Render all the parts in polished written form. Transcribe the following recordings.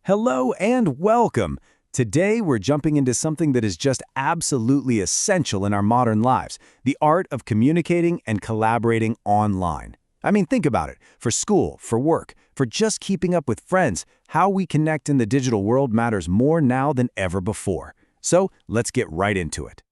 Hello and welcome. Today we're jumping into something that is just absolutely essential in our modern lives, the art of communicating and collaborating online. I mean, think about it. For school, for work, for just keeping up with friends, how we connect in the digital world matters more now than ever before. So let's get right into it.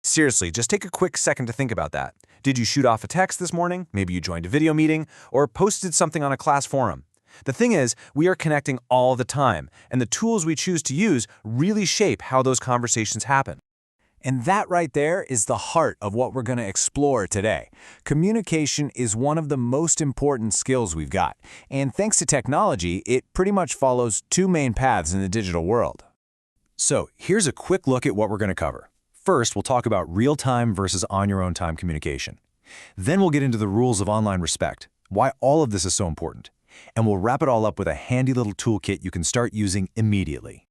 Seriously, just take a quick second to think about that. Did you shoot off a text this morning? Maybe you joined a video meeting or posted something on a class forum. The thing is, we are connecting all the time, and the tools we choose to use really shape how those conversations happen. And that right there is the heart of what we're going to explore today. Communication is one of the most important skills we've got, and thanks to technology, it pretty much follows two main paths in the digital world. So here's a quick look at what we're going to cover. First, we'll talk about real-time versus on-your-own-time communication. Then we'll get into the rules of online respect, why all of this is so important. And we'll wrap it all up with a handy little toolkit you can start using immediately.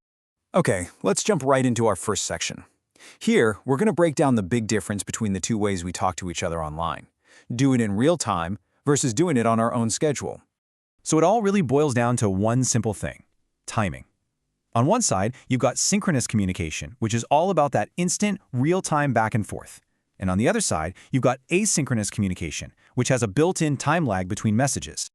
Okay, let's jump right into our first section. Here, we're going to break down the big difference between the two ways we talk to each other online. Do it in real time versus doing it on our own schedule. So it all really boils down to one simple thing: timing. On one side, you've got synchronous communication, which is all about that instant, real-time back and forth. And on the other side, you've got asynchronous communication, which has a built-in time lag between messages.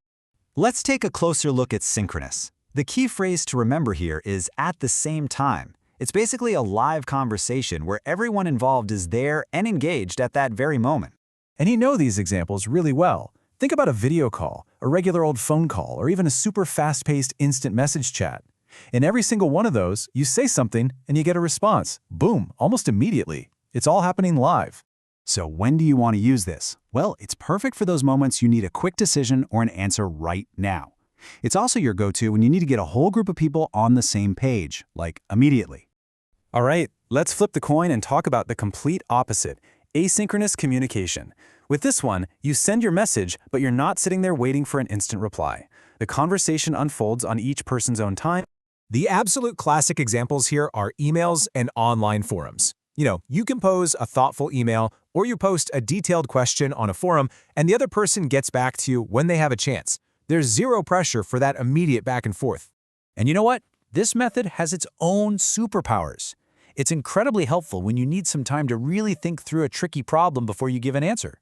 Let's take a closer look at synchronous. The key phrase to remember here is "at the same time." It's basically a live conversation where everyone involved is there and engaged at that very moment. And you know these examples really well. Think about a video call, a regular old phone call, or even a super fast-paced instant message chat. In every single one of those, you say something and you get a response. Boom, almost immediately. It's all happening live. So when do you want to use this? Well, it's perfect for those moments you need a quick decision or an answer right now. It's also your go-to when you need to get a whole group of people on the same page, like immediately. All right, let's flip the coin and talk about the complete opposite, asynchronous communication. With this one, you send your message, but you're not sitting there waiting for an instant reply. The conversation unfolds on each person's own time. The absolute classic examples here are emails and online forums. You compose a thoughtful email or you post a detailed question on a forum and the other person gets back to you when they have a chance. There's zero pressure for that immediate back and forth. And you know what? This method has its own superpowers. It's incredibly helpful when you need some time to really think through a tricky problem before you give an answer.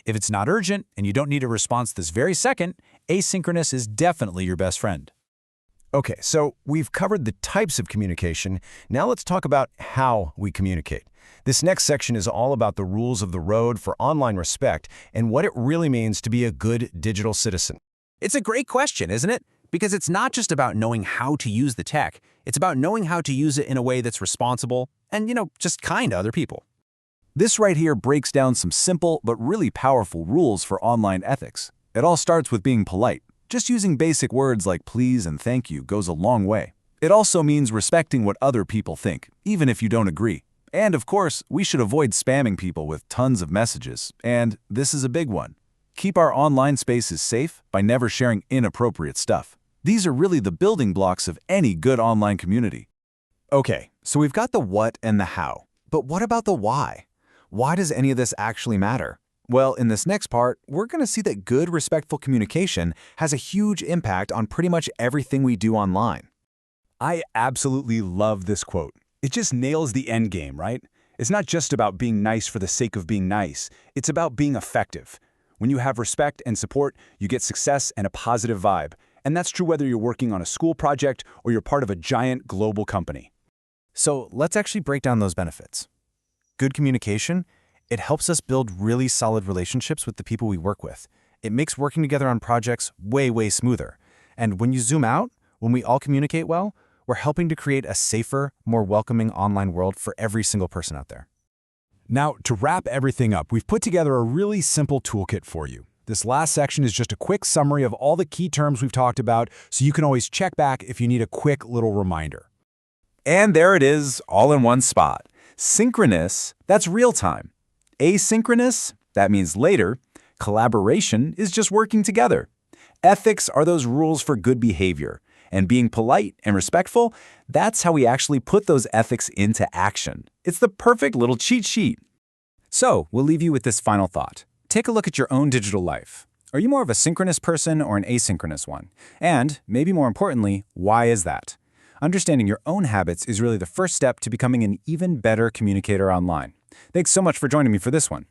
If it's not urgent and you don't need a response this very second, asynchronous is definitely your best friend. Okay, so we've covered the types of communication. Now let's talk about how we communicate. This next section is all about the rules of the road for online respect and what it really means to be a good digital citizen. It's a great question, isn't it? Because it's not just about knowing how to use the tech. It's about knowing how to use it in a way that's responsible and, just kind to other people. This right here breaks down some simple but really powerful rules for online ethics. It all starts with being polite. Just using basic words like please and thank you goes a long way. It also means respecting what other people think, even if you don't agree. And of course, we should avoid spamming people with tons of messages. And this is a big one. Keep our online spaces safe by never sharing inappropriate stuff. These are really the building blocks of any good online community. Okay, so we've got the what and the how. But what about the why? Why does any of this actually matter? Well, in this next part, we're going to see that good, respectful communication has a huge impact on pretty much everything we do online. I absolutely love this quote. It just nails the end game, right? It's not just about being nice for the sake of being nice. It's about being effective. When you have respect and support, you get success and a positive vibe. And that's true whether you're working on a school project or you're part of a giant global company. So let's actually break down those benefits. Good communication, it helps us build really solid relationships with the people we work with. It makes working together on projects way, way smoother. And when you zoom out, when we all communicate well, we're helping to create a safer, more welcoming online world for every single person out there. Now, to wrap everything up, we've put together a really simple toolkit for you. This last section is just a quick summary of all the key terms we've talked about, so you can always check back if you need a quick little reminder. And there it is, all in one spot. Synchronous, that's real time. Asynchronous, that means later. Collaboration is just working together. Ethics are those rules for good behavior. And being polite and respectful, that's how we actually put those ethics into action. It's the perfect little cheat sheet. So we'll leave you with this final thought. Take a look at your own digital life. Are you more of a synchronous person or an asynchronous one? And, maybe more importantly, why is that? Understanding your own habits is really the first step to becoming an even better communicator online. Thanks so much for joining me for this one.